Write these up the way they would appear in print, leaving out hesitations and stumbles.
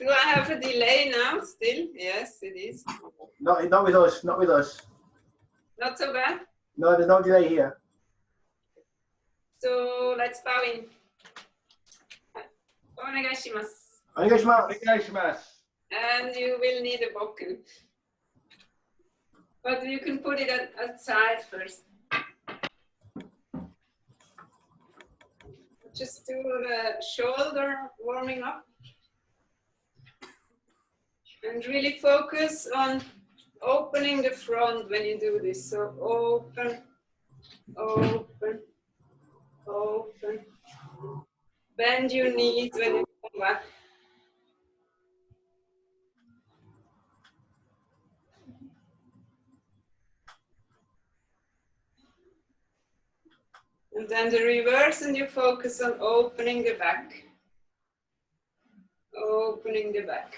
Do I have a delay now still? Yes, it is. Not with us, not with us. Not so bad? No, there's no delay here. So let's bow in. Onegaishimasu. Onegaishimasu. And you will need a boku. But you can put it aside first. Just do the shoulder warming up. And really focus on opening the front when you do this. So open, open, open. Bend your knees when you come back. And then the reverse, and you focus on opening the back. Opening the back.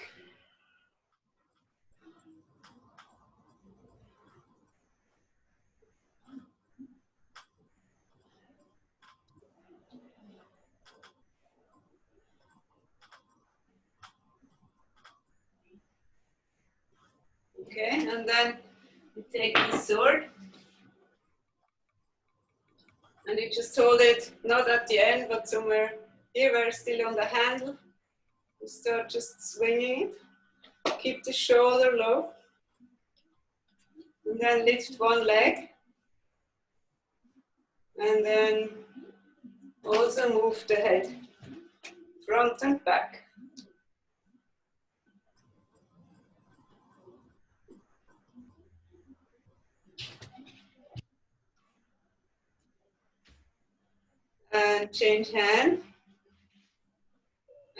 Okay, and then you take the sword. And you just hold it, not at the end, but somewhere here where it's still on the handle. You start just swinging it. Keep the shoulder low. And then lift one leg. And then also move the head, front and back. And change hand.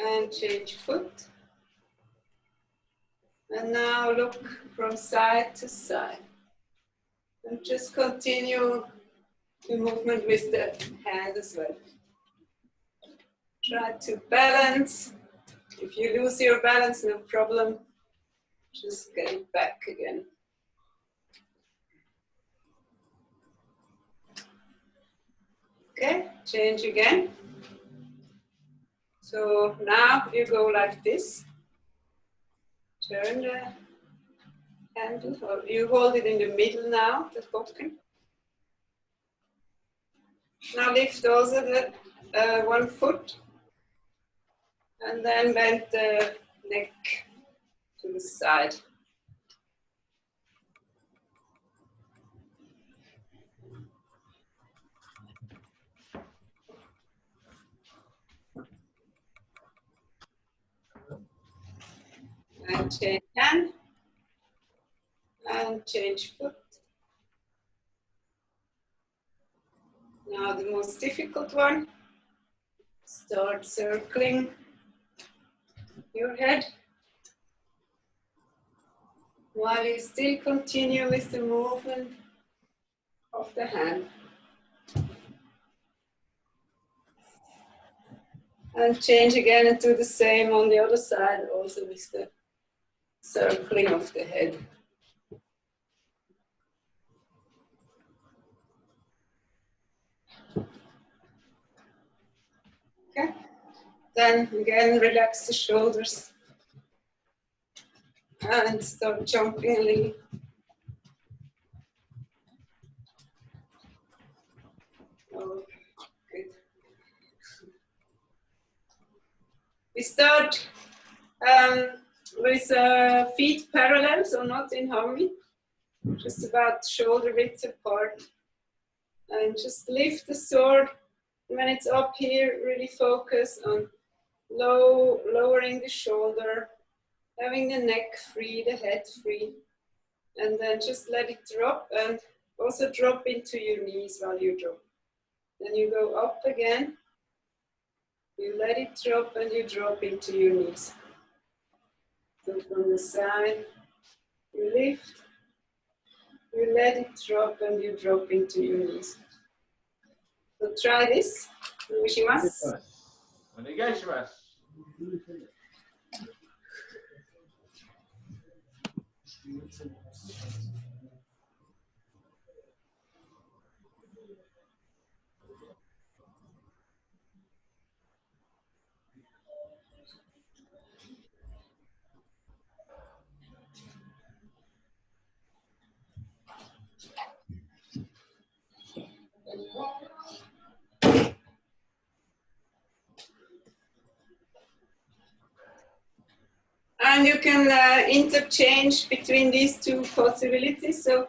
And change foot. And now look from side to side. And just continue the movement with the hand as well. Try to balance. If you lose your balance, no problem. Just get it back again. Okay, change again. So now you go like this. Turn the handle, or you hold it in the middle now, the bokken. Now lift also the one foot. And then bend the neck to the side. And change hand. And change foot. Now the most difficult one. Start circling your head. While you still continue with the movement of the hand. And change again and do the same on the other side, also with the circling of the head. Okay, then again relax the shoulders and start jumping a little. Oh, good. We start with feet parallel, so not in harmony, just about shoulder width apart. And just lift the sword. When it's up here, really focus on lowering the shoulder, having the neck free, the head free. And then just let it drop, and also drop into your knees while you drop. Then you go up again. You let it drop and you drop into your knees. So from the side, you lift, you let it drop and you drop into your knees. So try this. Onegaishimasu. Onegaishimasu. And you can interchange between these two possibilities. So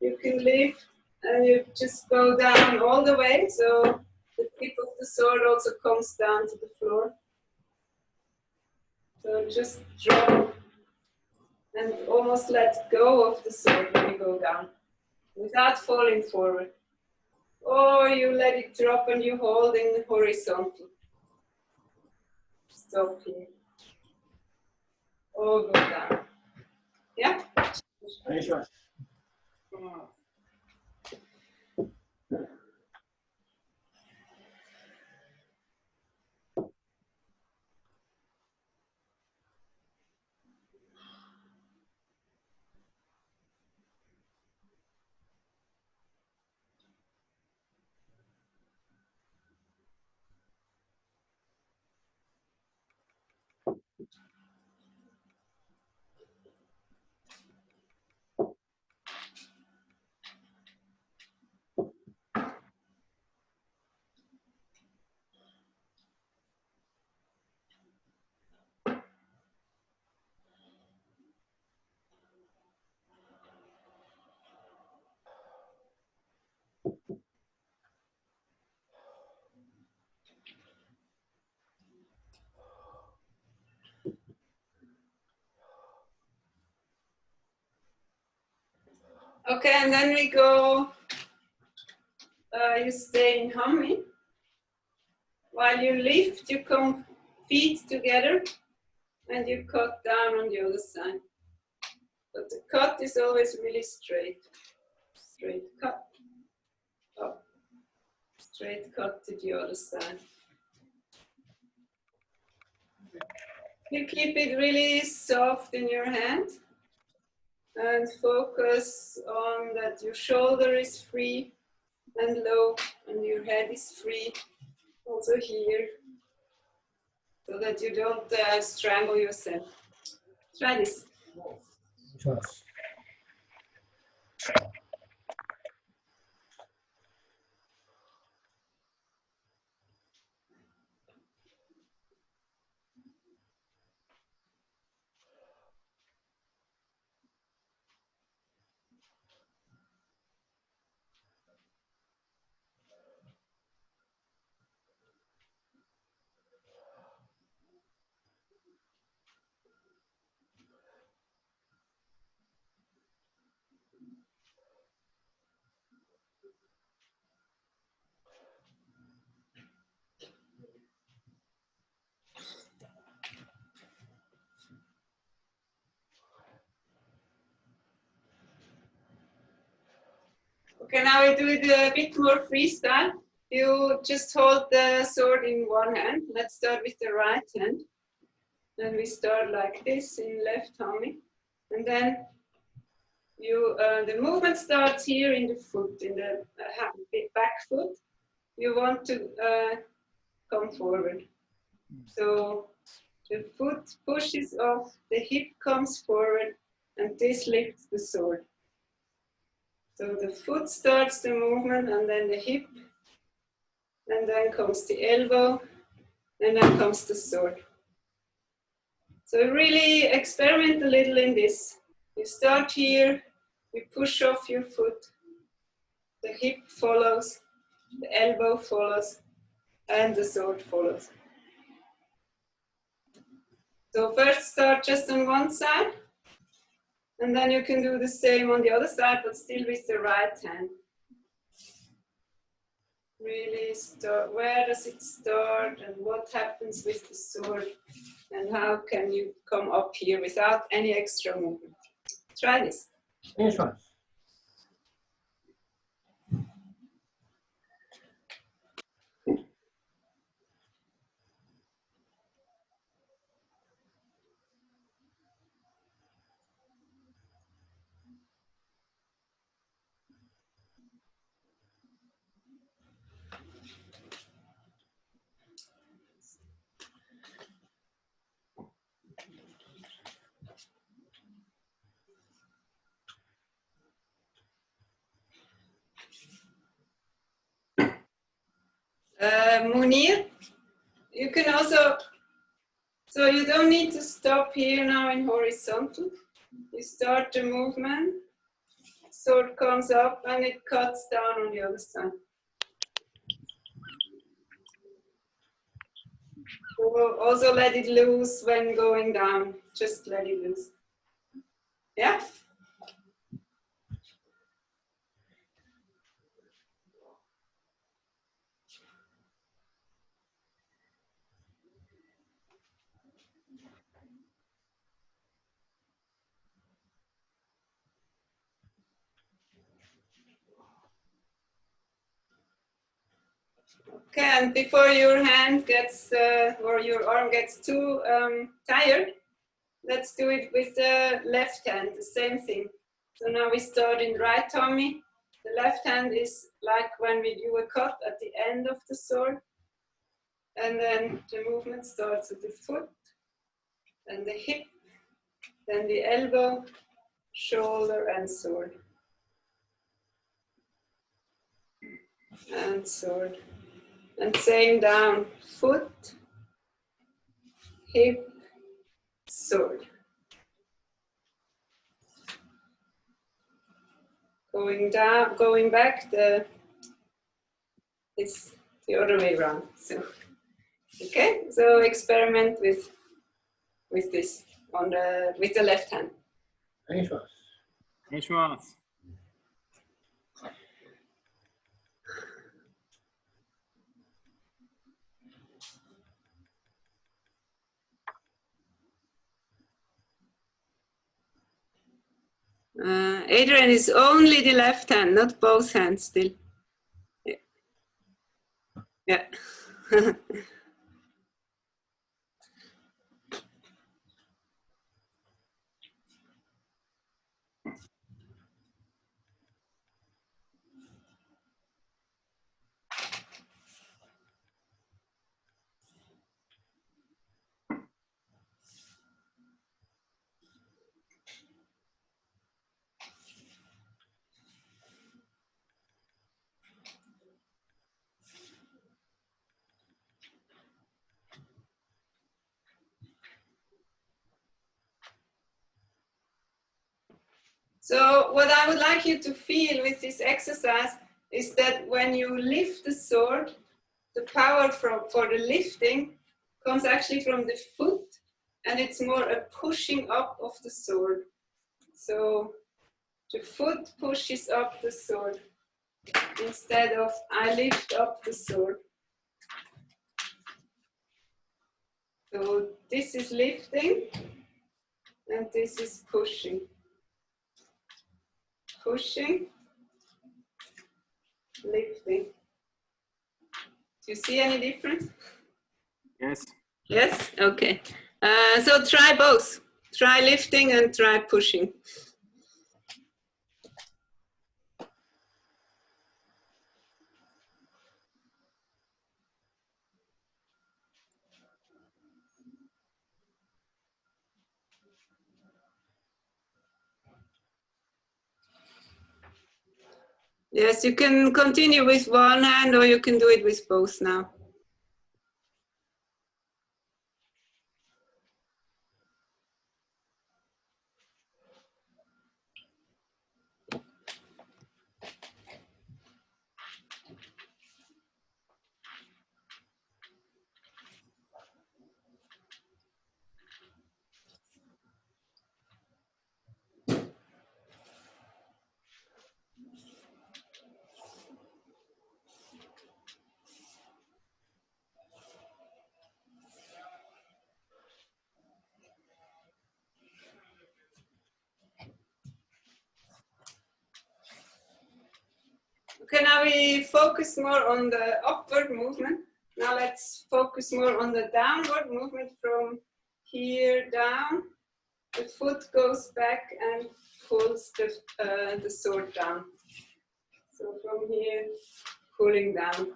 you can lift and you just go down all the way. So the tip of the sword also comes down to the floor. So just drop and almost let go of the sword when you go down without falling forward. Or you let it drop and you hold in horizontal. Stop here. Or go down. Yeah? Okay, and then we go, you stay in humming. While you lift, you come feet together and you cut down on the other side. But the cut is always really straight. Straight cut, up, straight cut to the other side. You keep it really soft in your hand and focus on that your shoulder is free and low and your head is free also here, so that you don't strangle yourself. Try this. Okay, now we do it a bit more freestyle. You just hold the sword in one hand. Let's start with the right hand. And we start like this in left humming. And then you, the movement starts here in the foot, in the back foot. You want to come forward. So the foot pushes off, the hip comes forward, and this lifts the sword. So the foot starts the movement, and then the hip, and then comes the elbow, and then comes the sword. So really experiment a little in this. You start here, you push off your foot, the hip follows, the elbow follows, and the sword follows. So first start just on one side, and then you can do the same on the other side, but still with the right hand. Really start, where does it start and what happens with the sword, and how can you come up here without any extra movement. Try this. Yes, one. Munir, you can also So you don't need to stop here now in horizontal. You start the movement, sword comes up and it cuts down on the other side. Also let it loose when going down, just let it loose. Yeah? Okay, and before your hand gets, or your arm gets too tired, let's do it with the left hand, the same thing. So now we start in right tummy. The left hand is like when we do a cut at the end of the sword. And then the movement starts at the foot, then the hip, then the elbow, shoulder, and sword. And sword. And same down, foot, hip, sword. Going down, going back, it's the other way around. So, okay, so experiment with this on with the left hand. Adrian is only the left hand, not both hands still. Yeah. Yeah. So what I would like you to feel with this exercise is that when you lift the sword, the power for the lifting comes actually from the foot, and it's more a pushing up of the sword. So the foot pushes up the sword instead of I lift up the sword. So this is lifting and this is pushing. Pushing, lifting. Do you see any difference? Yes. Yes? Okay. So try both. Try lifting and try pushing. Yes, you can continue with one hand or you can do it with both now. Okay, now we focus more on the upward movement. Now let's focus more on the downward movement from here down. The foot goes back and pulls the sword down. So from here, pulling down.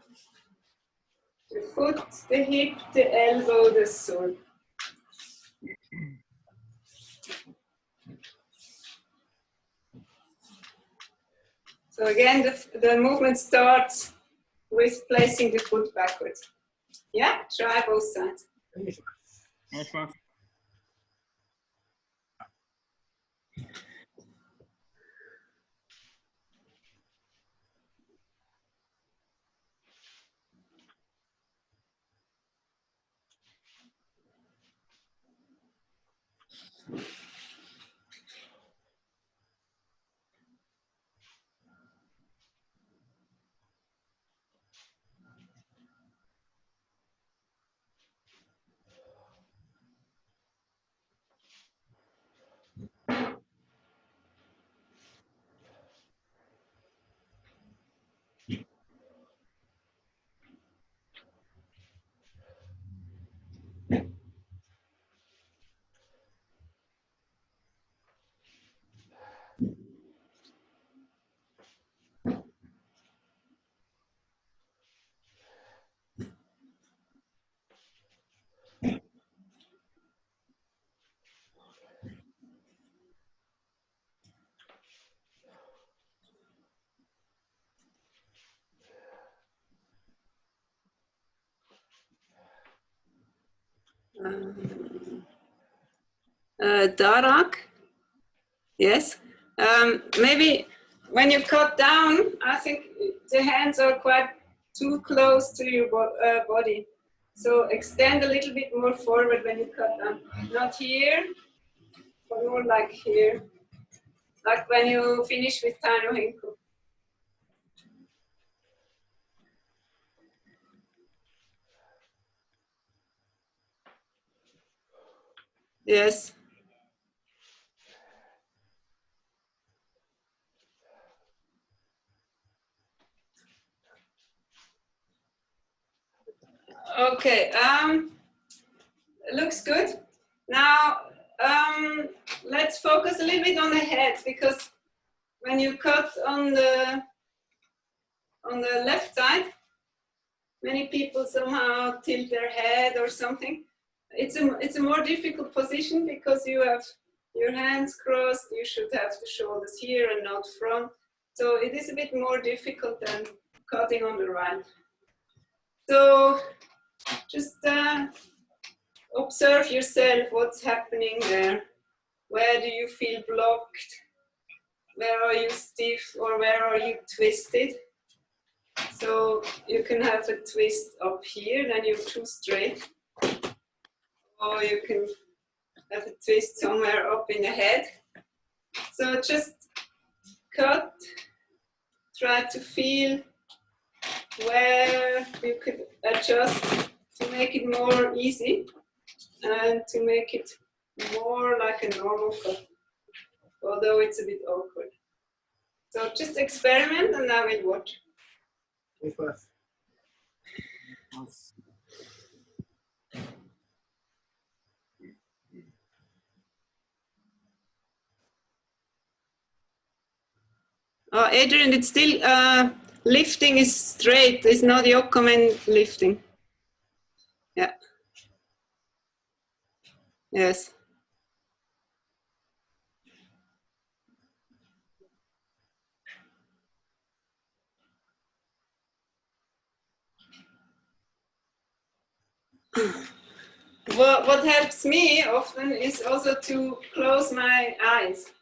The foot, the hip, the elbow, the sword. So again, the movement starts with placing the foot backwards. Yeah, try both sides. Nice one. Darak, yes. Maybe when you cut down, I think the hands are quite too close to your body. So extend a little bit more forward when you cut down. Not here, but more like here. Like when you finish with Taino Hinku. Yes. Okay, looks good. Now, let's focus a little bit on the head, because when you cut on the left side, many people somehow tilt their head or something. It's a more difficult position because you have your hands crossed, you should have the shoulders here and not front. So it is a bit more difficult than cutting on the right. So just observe yourself, what's happening there. Where do you feel blocked? Where are you stiff or where are you twisted? So you can have a twist up here, then you're too straight. Or you can have a twist somewhere up in the head. So just cut, try to feel where you could adjust to make it more easy and to make it more like a normal cut, although it's a bit awkward. So just experiment and I will watch. Oh, Adrian, it's still lifting is straight. It's not yokomen lifting. Yeah. Yes. What helps me often is also to close my eyes.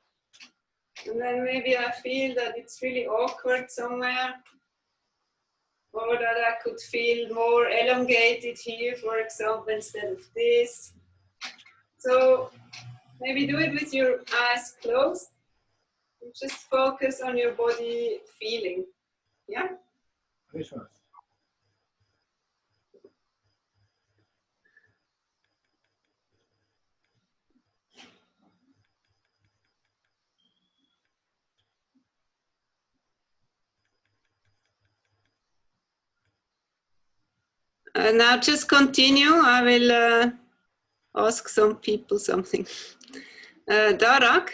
And then maybe I feel that it's really awkward somewhere, or that I could feel more elongated here, for example, instead of this. So maybe do it with your eyes closed. And just focus on your body feeling. Yeah? Now just continue. I will ask some people something. Darak,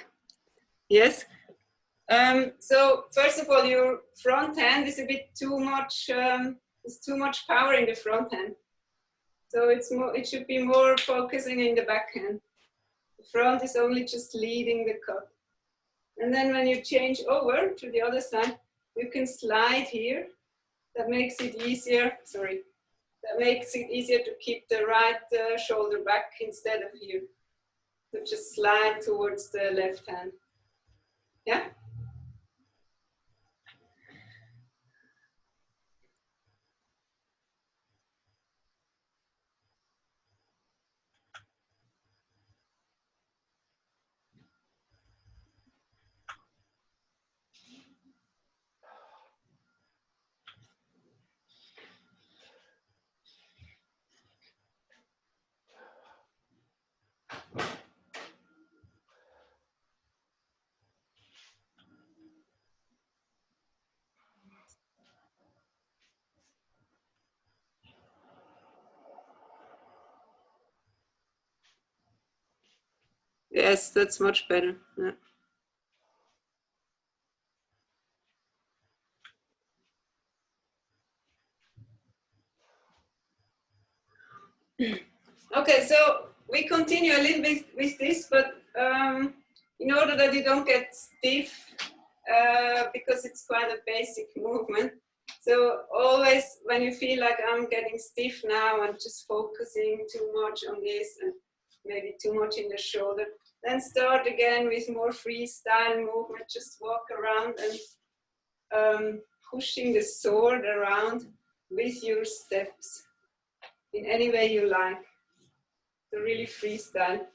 yes. So first of all, your front hand is a bit too much. There's too much power in the front hand. So it should be more focusing in the back hand. The front is only just leading the cut. And then when you change over to the other side, you can slide here. That makes it easier. Sorry. makes it easier to keep the right shoulder back instead of here. So just slide towards the left hand. Yeah? Yes, that's much better. Yeah. Okay, so we continue a little bit with this, but in order that you don't get stiff, because it's quite a basic movement. So always when you feel like I'm getting stiff now and just focusing too much on this and maybe too much in the shoulder, then start again with more freestyle movement. Just walk around and pushing the sword around with your steps in any way you like. So really freestyle.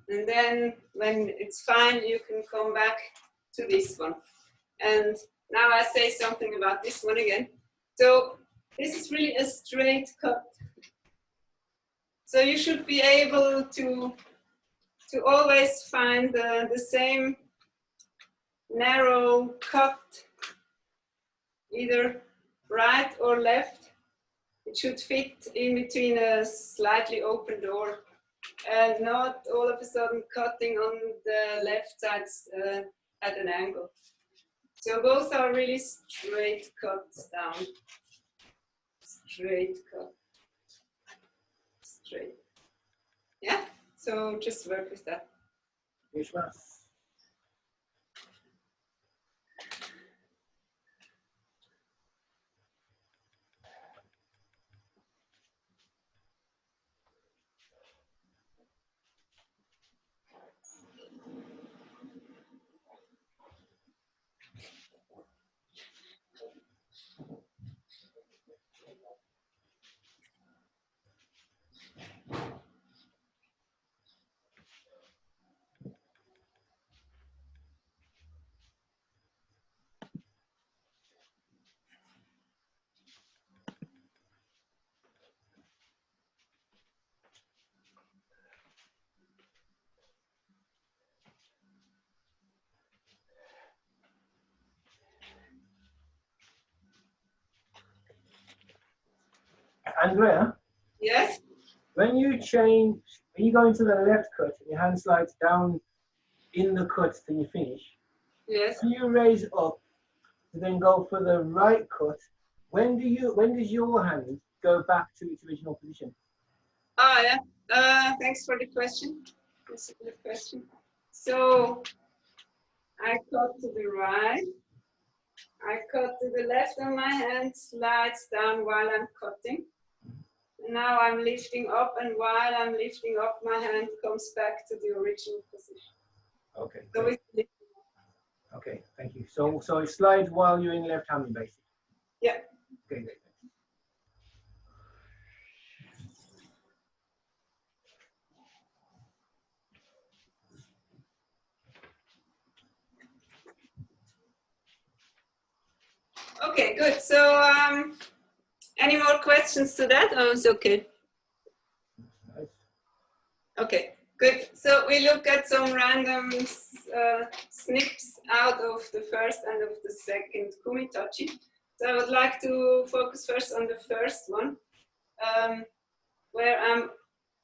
And then when it's fine, you can come back to this one. And now I say something about this one again. So this is really a straight cut. So you should be able to always find the same narrow cut, either right or left. It should fit in between a slightly open door and not all of a sudden cutting on the left side at an angle. So both are really straight cuts down. Straight cut. Straight. Yeah, so just work with that. Andrea? Yes? When you go into the left cut and your hand slides down in the cut till you finish, Yes. when you raise up to then go for the right cut, when does your hand go back to its original position? Ah, yeah. Thanks for the question. That's a good question. So I cut to the right. I cut to the left and my hand slides down while I'm cutting. And now I'm lifting up, and while I'm lifting up, my hand comes back to the original position. Okay. So it's lifting up. Okay, thank you. So it slides while you're in left-handed, basically. Yeah. Okay, great. Okay, good. So any more questions to that? Oh, it's okay. Nice. Okay, good. So we look at some random snips out of the first and of the second Kumitachi. So I would like to focus first on the first one, where I'm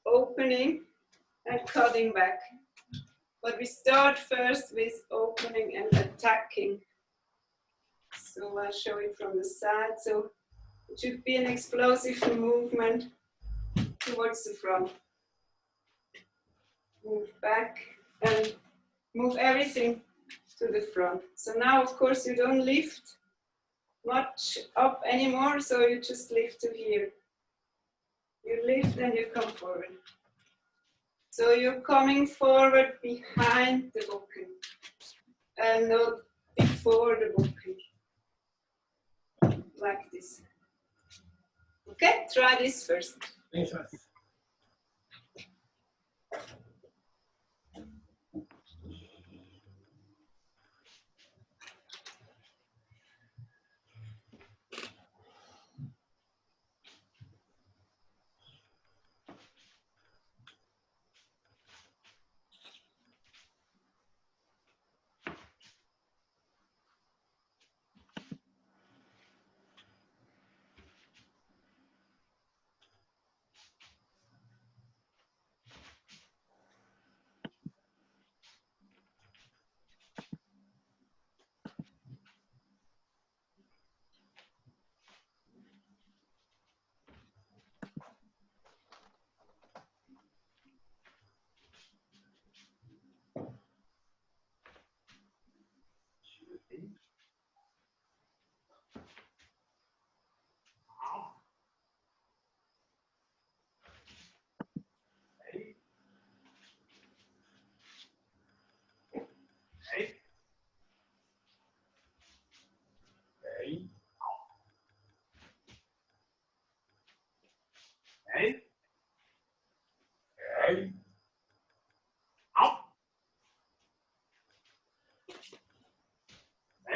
opening and cutting back. But we start first with opening and attacking. So I'll show it from the side. So it should be an explosive movement towards the front. Move back and move everything to the front. So now, of course, you don't lift much up anymore, so you just lift to here. You lift and you come forward. So you're coming forward behind the booking and not before the booking. Like this. Okay, try this first. Yes.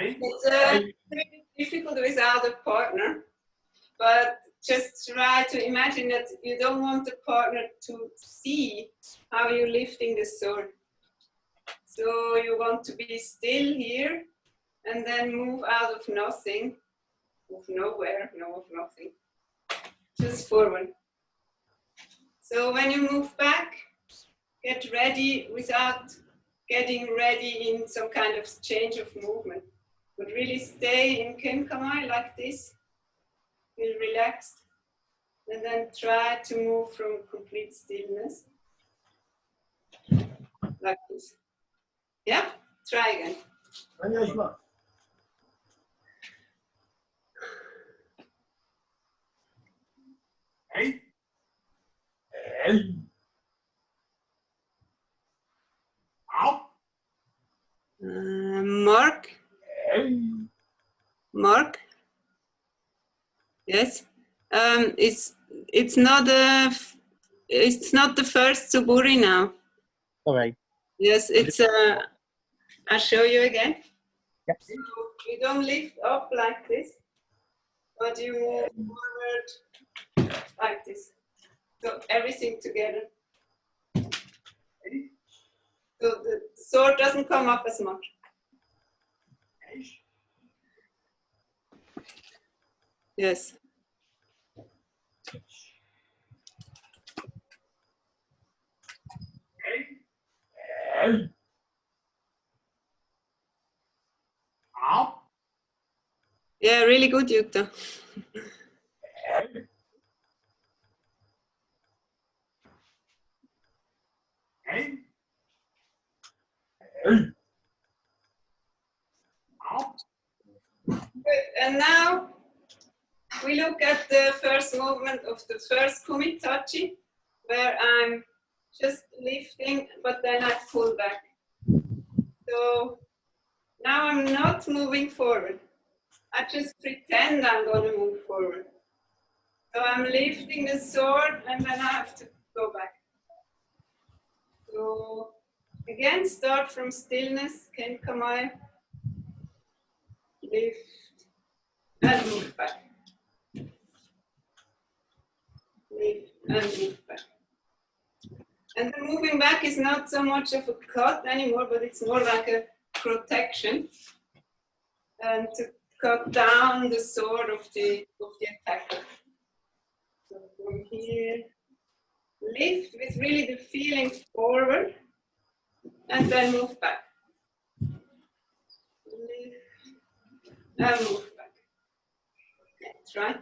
It's really difficult without a partner, but just try to imagine that you don't want the partner to see how you're lifting the sword. So you want to be still here and then move out of nothing, of nowhere, no, of nothing, just forward. So when you move back, get ready without getting ready in some kind of change of movement. But really stay in Kenkamai like this, feel relaxed, and then try to move from complete stillness, like this. Yeah, try again. Mark? Mark? Yes. It's not the first Suburi now. All right. Yes, it's I'll show you again. Yep. So you don't lift up like this, but you move forward like this. So everything together. So the sword doesn't come up as much. Yes. Yeah, really good, Jutta. Good. And now we look at the first movement of the first Kumitachi, where I'm just lifting, but then I pull back. So now I'm not moving forward. I just pretend I'm going to move forward. So I'm lifting the sword and then I have to go back. So again, start from stillness, Kenkamai, lift, and move back. Lift and move back. And the moving back is not so much of a cut anymore, but it's more like a protection and to cut down the sword of the attacker. So from here, lift with really the feeling forward and then move back. Lift and move back. Okay, try.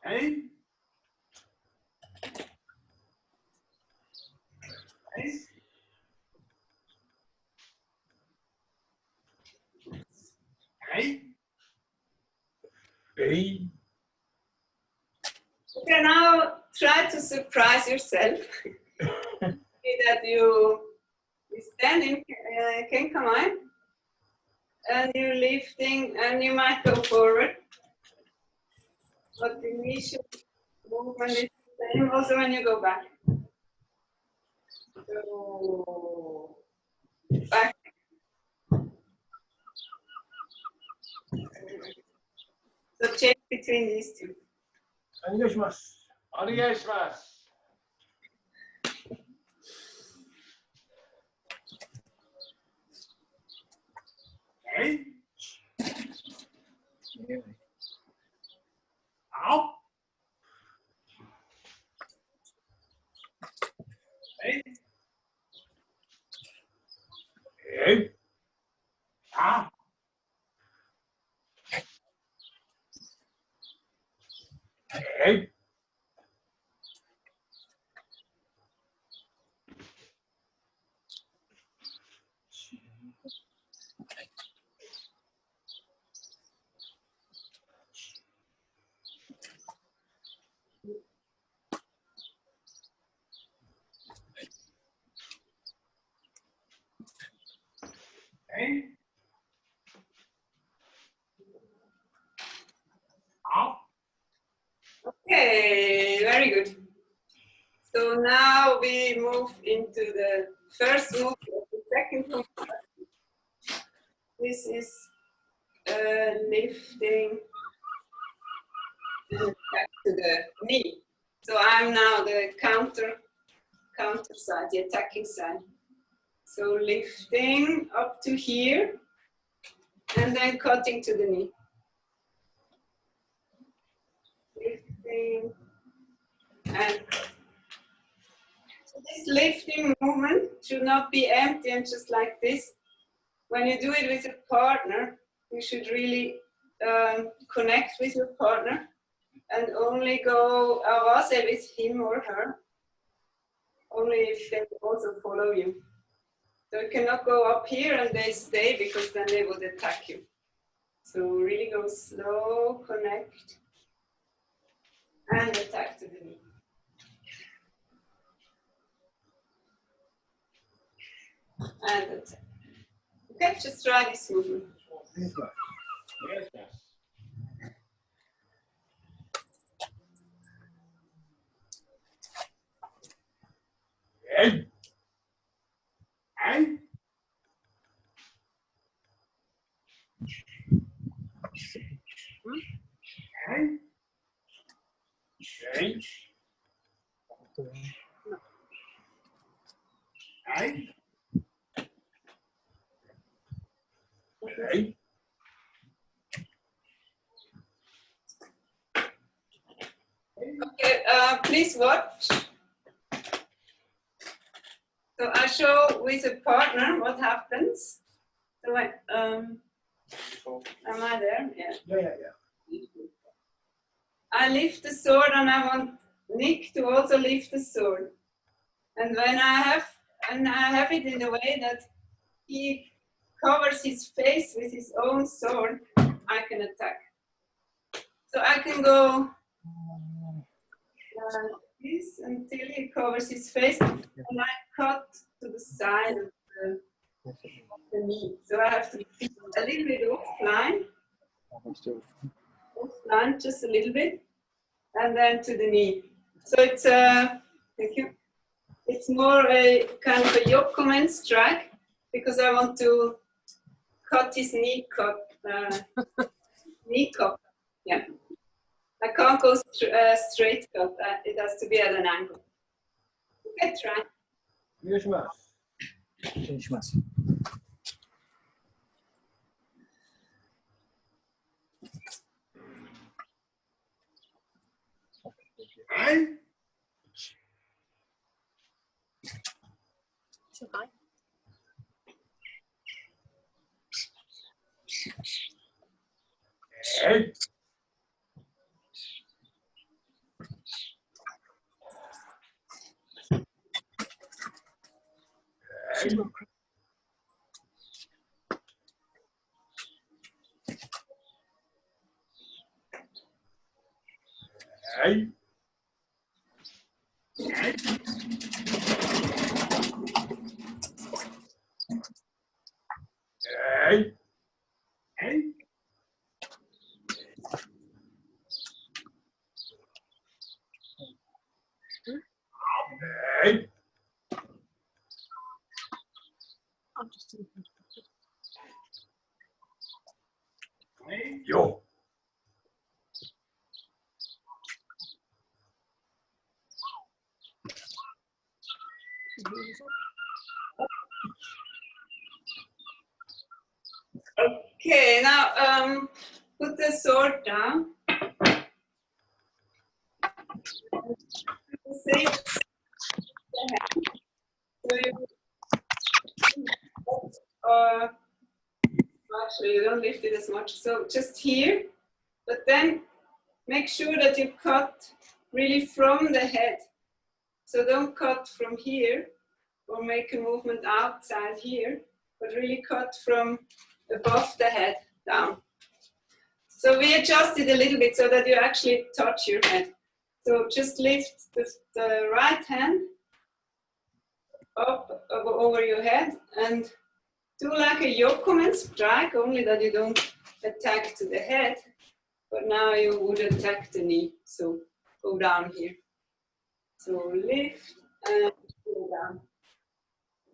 Hey. Hey. Hey. Hey. Okay, now try to surprise yourself. See that you standing can come on, and you're lifting, and you might go forward. But the initial movement is the same also when you go back. So back. So change between these two. Onegaishimasu. Hey. Out. Hey. Hey. Ah. Hey. Hey. Out. Okay, very good. So now we move into the first move of the second component. This is lifting back to the knee. So I'm now the counter side, the attacking side. So lifting up to here and then cutting to the knee. Lifting and so this lifting movement should not be empty and just like this. When you do it with a partner, you should really connect with your partner and only go awase with him or her, only if they also follow you. So you cannot go up here and they stay because then they would attack you. So really go slow, connect, and attack to the knee. And attack. Okay, just try this movement. Yes, yes. Hey. Hey. Hey. Hey. Hey. Hey. Okay, please watch. So I show with a partner what happens. So am I there? Yeah. Yeah. I lift the sword and I want Nick to also lift the sword. And when I have it in a way that he covers his face with his own sword, I can attack. So I can go like this until he covers his face, and I cut to the side of the knee. So I have to keep a little bit offline, just a little bit, and then to the knee. So it's thank you. It's more a kind of a yokomen strike because I want to cut his kneecap. Yeah. I can't go straight cut. It has to be at an angle. Okay, try. お願いします。お願いします。Hey. Too high. Hey. Hey. Hey. Hey. Hey. Yo. Okay, now put the sword down. Same. So actually, you don't lift it as much. So just here, but then make sure that you cut really from the head. So don't cut from here or make a movement outside here, but really cut from above the head down. So we adjust it a little bit so that you actually touch your head. So just lift the right hand up over your head and do like a yokomen strike, only that you don't attack to the head, but now you would attack the knee. So go down here. So lift and go down.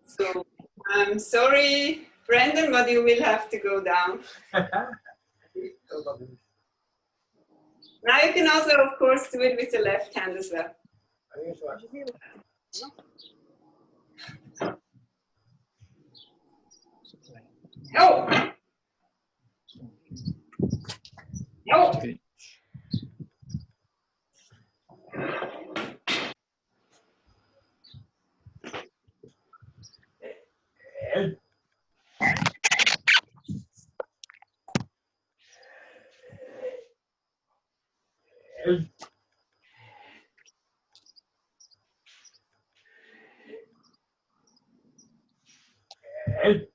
So I'm sorry, Brendan, but you will have to go down. Now you can also, of course, do it with the left hand as well. Oh! Oh! Hey. Hey. Hey.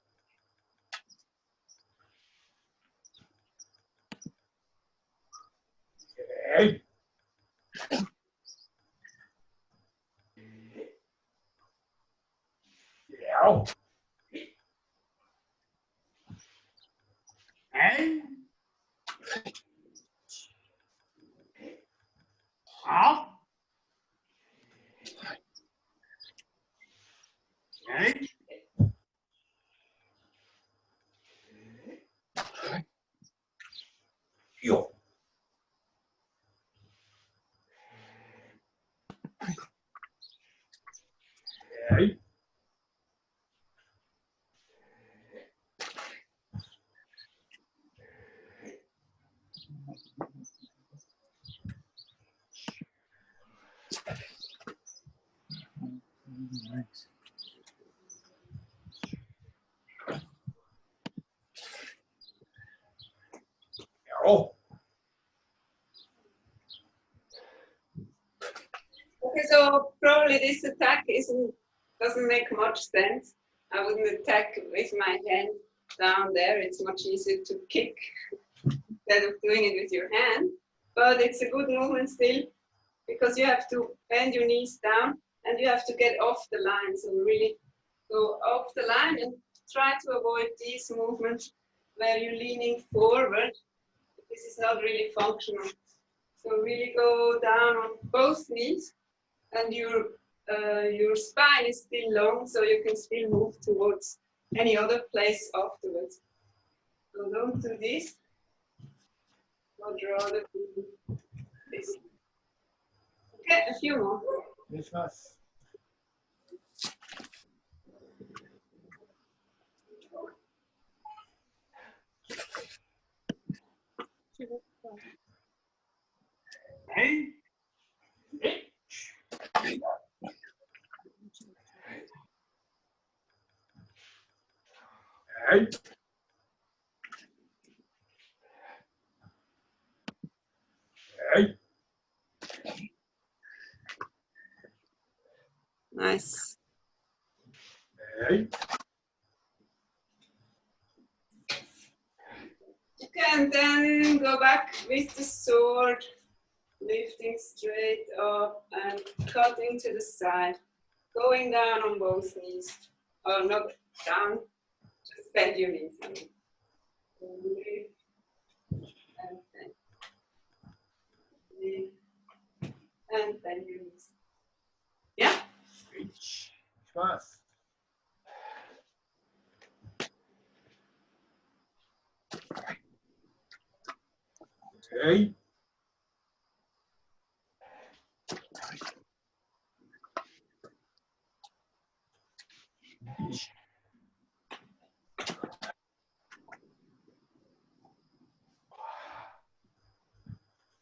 Hey. Yo. Hey. Huh? Hey. Yo. Hey. Yo. Okay, so probably this attack doesn't make much sense. I wouldn't attack with my hand down there. It's much easier to kick instead of doing it with your hand. But it's a good movement still because you have to bend your knees down and you have to get off the line. So really go off the line and try to avoid these movements where you're leaning forward. This is not really functional. So really go down on both knees and your spine is still long, so you can still move towards any other place afterwards. So don't do this, but rather do this. Okay, a few more. This was. Hey. Hey. Hey. Nice. Hey. Okay, and then go back with the sword lifting straight up and cutting to the side, going down on both knees, or not down, just bend your knees. Lift and bend. Lift and bend your knees. Yeah? Spaß. Hey.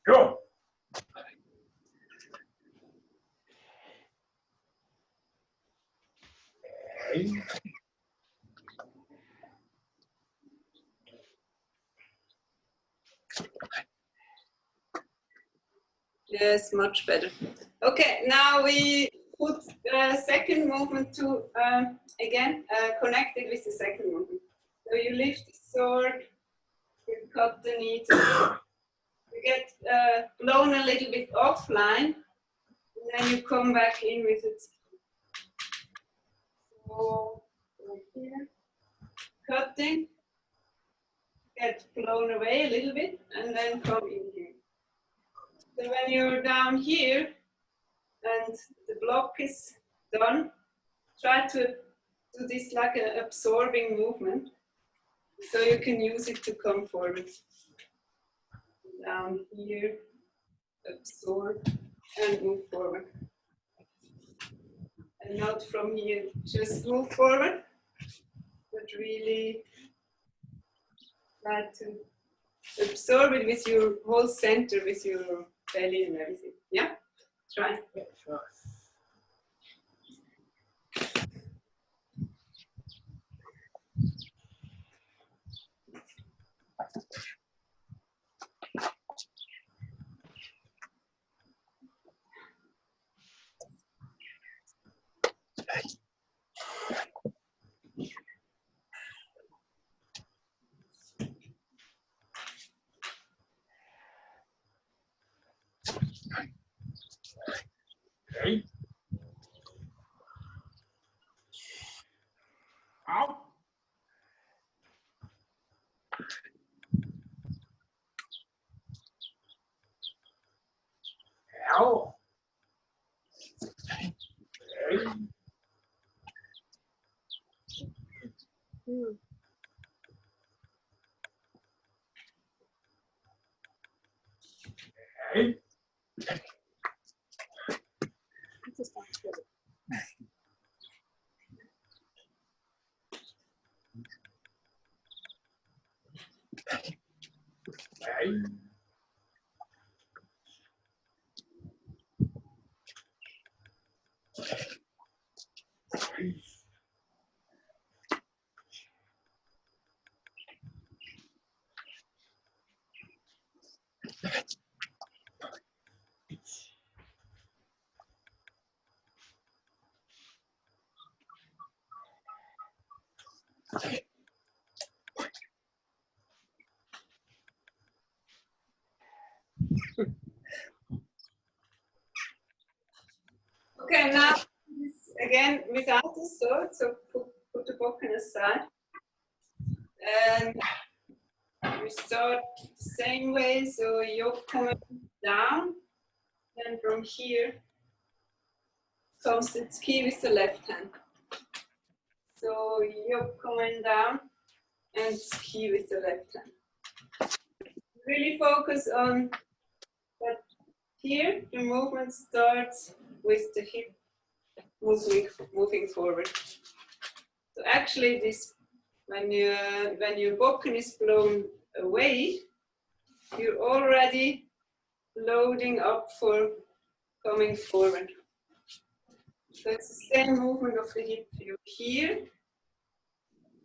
Go. Hey. Yes, much better. Okay, now we put the second movement to, again, connected with the second movement. So you lift the sword, you cut the knee to the side. You get blown a little bit offline, and then you come back in with it. So, right here, cutting, get blown away a little bit, and then come in here. So when you're down here, and the block is done, try to do this like an absorbing movement, so you can use it to come forward. Down here, absorb, and move forward. And not from here, just move forward, but really try to absorb it with your whole center, with your belly and everything. Yeah? Try. Yeah, Spaß. Hey. Ow. Ow. Hey. Hey. Hey. Okay, now again without the sword, so put the bokken aside. And we start the same way, so yoke coming down, and from here comes the ski with the left hand. So yoke coming down and ski with the left hand. Really focus on that here, the movement starts with the hip moving forward. So actually this, when your bokken is blown away, you're already loading up for coming forward. So it's the same movement of the hip. You're here.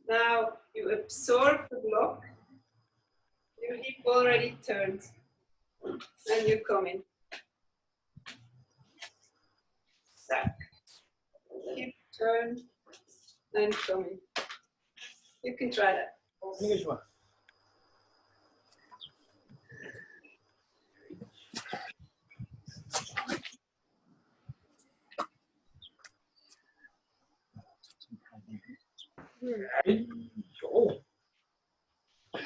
Now you absorb the block. Your hip already turns. And you come in. Sack. Hip turn and come in. You can try that. Viel Spaß. Hey. Hey. Oh. Hey.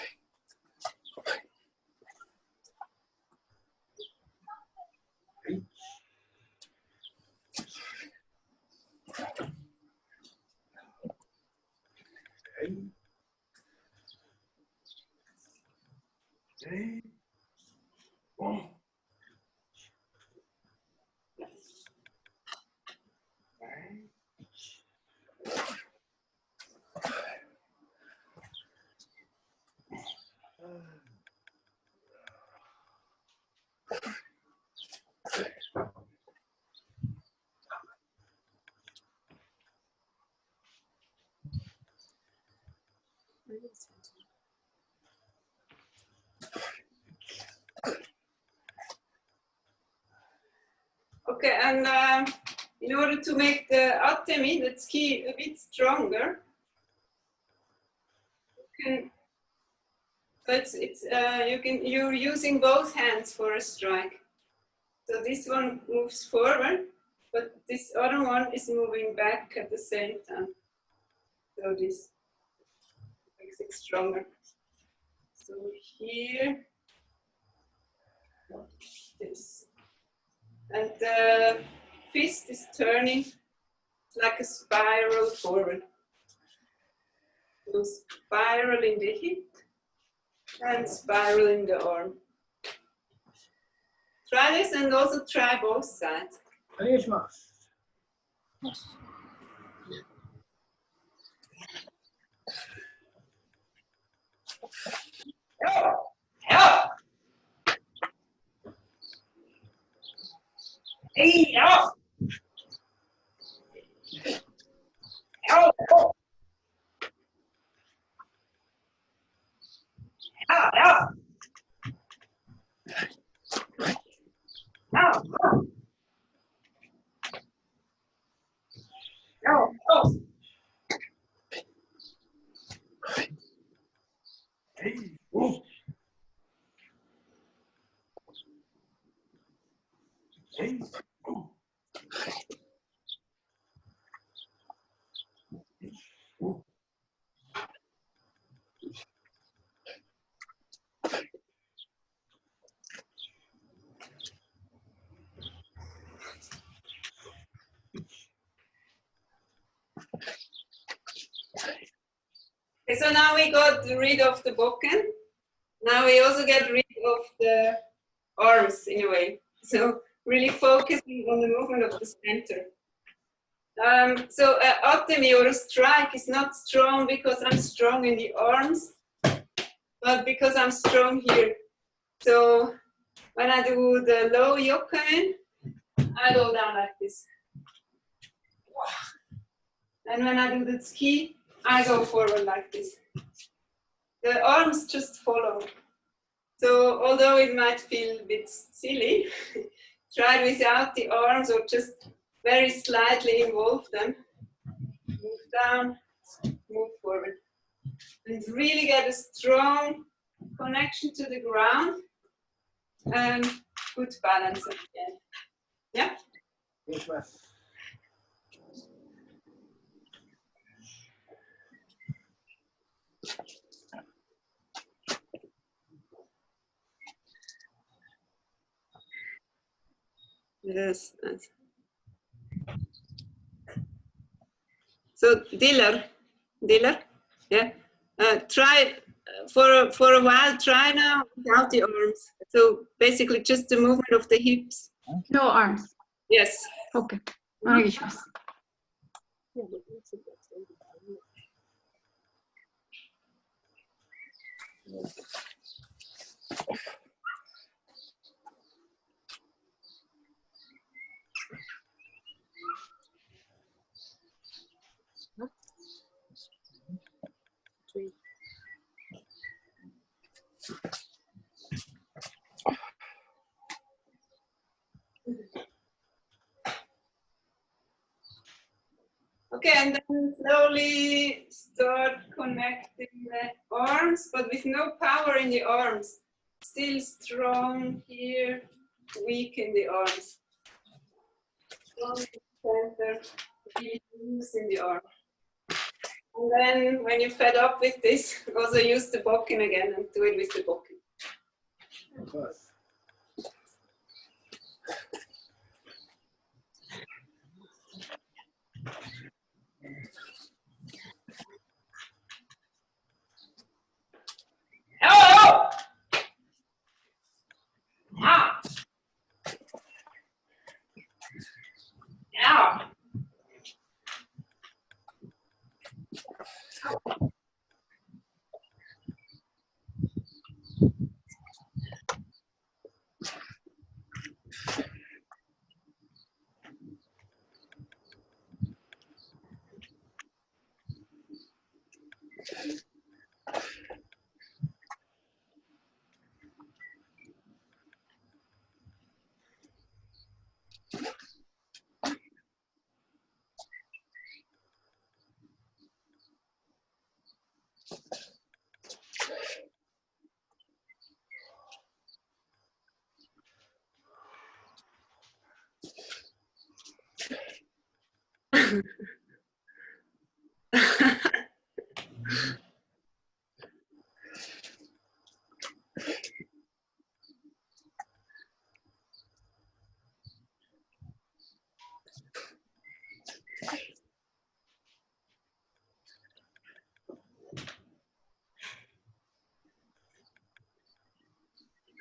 Hey. Hey. Oh. Okay, and in order to make the atemi, the ski, a bit stronger, you're using both hands for a strike. So this one moves forward, but this other one is moving back at the same time. So this makes it stronger. So here, this. And the fist is turning like a spiral forward. So spiral in the hip and spiral in the arm. Try this and also try both sides. Hey. Oh. Oh. Oh. Ah. Ah. Oh. Oh. Oh. Oh. Hey. Oh. Hey. Oh. Oh. Okay, so now we got rid of the bokken. Now we also get rid of the arms in a way. So really focusing on the movement of the center. So atemi or a strike is not strong because I'm strong in the arms, but because I'm strong here. So when I do the low yokain, I go down like this. And when I do the ski, I go forward like this. The arms just follow. So although it might feel a bit silly, try without the arms or just very slightly involve them. Move down, move forward. And really get a strong connection to the ground and good balance at the end. Yeah? Yes. So dealer, yeah. Try for a while. Try now without the arms. So basically, just the movement of the hips. No arms. Yes. Okay. お願いします。Okay, and then slowly start connecting the arms, but with no power in the arms. Still strong here, weak in the arms. Strong in the center, really loose in the arm. And then when you're fed up with this, also use the bokken again and do it with the bokken. Of course. Oh! Ah! Ah!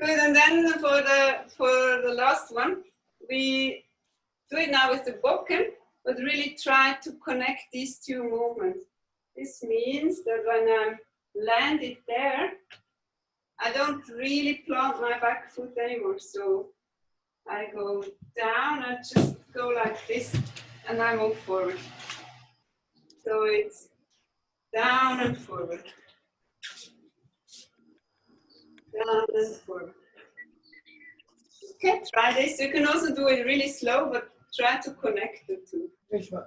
Good, and then for the last one, we do it now with the bokken, but really try to connect these two movements. This means that when I'm landed there, I don't really plant my back foot anymore. So I go down, I just go like this, and I move forward. So it's down and forward. Down and forward. Okay, try this. You can also do it really slow, but try to connect the two. Which one?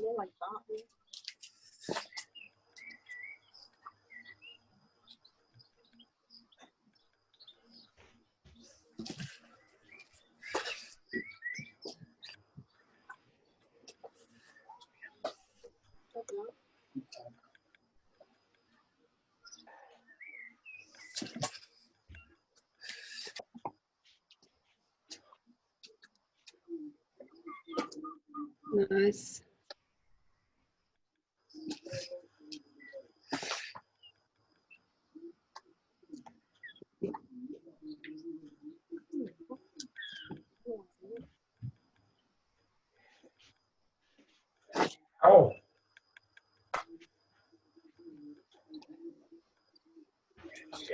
More like that. Nice. Oh.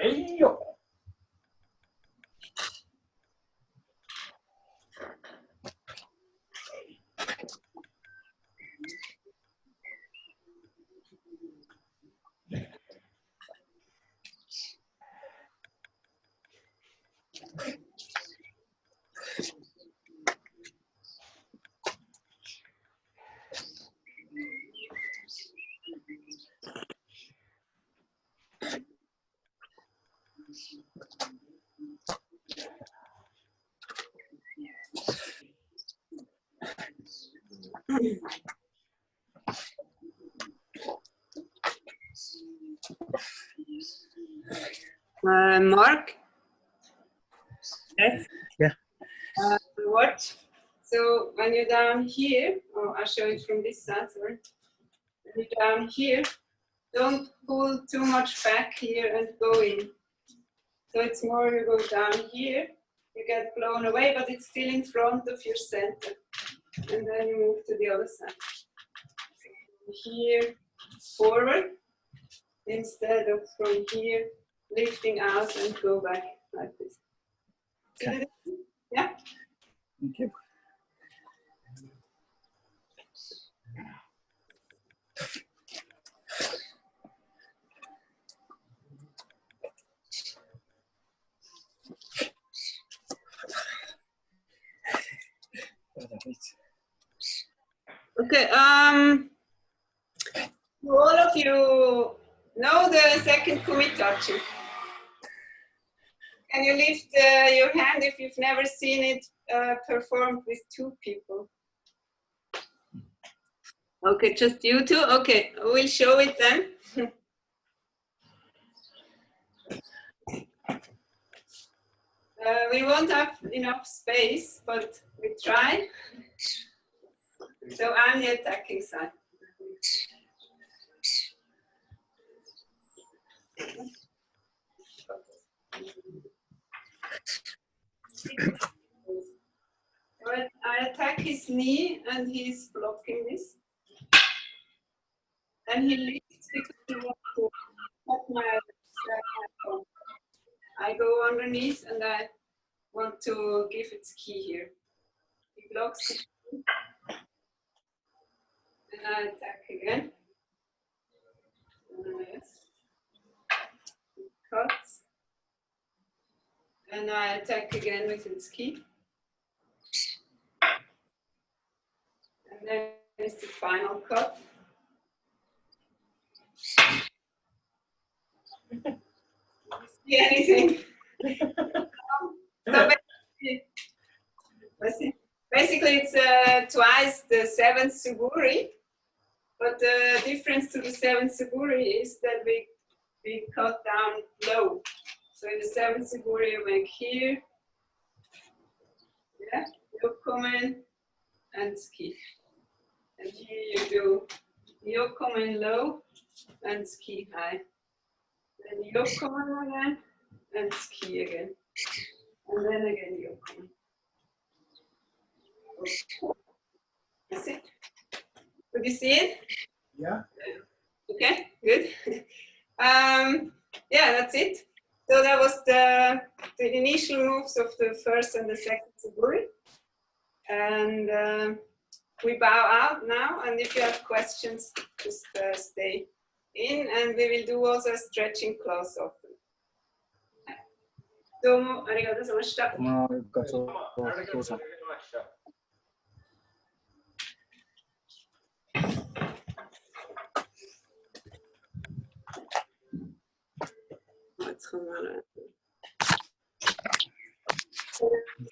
Hey, yo. Mark? Yes? Yeah. What? So when you're down here, I'll show it from this side, sorry. When you're down here, don't pull too much back here and go in. So it's more you go down here, you get blown away, but it's still in front of your center. And then you move to the other side. Here, forward, instead of from here, lifting out and go back like this. Okay. Yeah. Thank you. Okay. Do all of you know the second Kumitachi? Can you lift your hand if you've never seen it performed with two people? Okay, just you two? Okay, we'll show it then. We won't have enough space, but we try. So I'm the attacking side. I attack his knee and he's blocking this. And he lifts because he wants to cut my phone. I go underneath and I want to give its key here. He blocks it. And I attack again. Yes. Cuts. And I attack again with its key. And then it's the final cut. See anything? So basically it's twice the 7th Suguri, but the difference to the 7th Suguri is that we cut down low. So in the 7th Suguri you make here, yeah, yokomen and ski. And here you do yokomen low and ski high. Then yokomen again and ski again. And then again yokomen. That's it. Could you see it? Yeah. Okay, good. Yeah, that's it. So that was the initial moves of the first and the second Suguri. And we bow out now, and if you have questions, just stay in, and we will do also a stretching class often. どうもありがとうございました。まあ、よかった。どうぞ。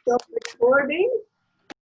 Stop recording.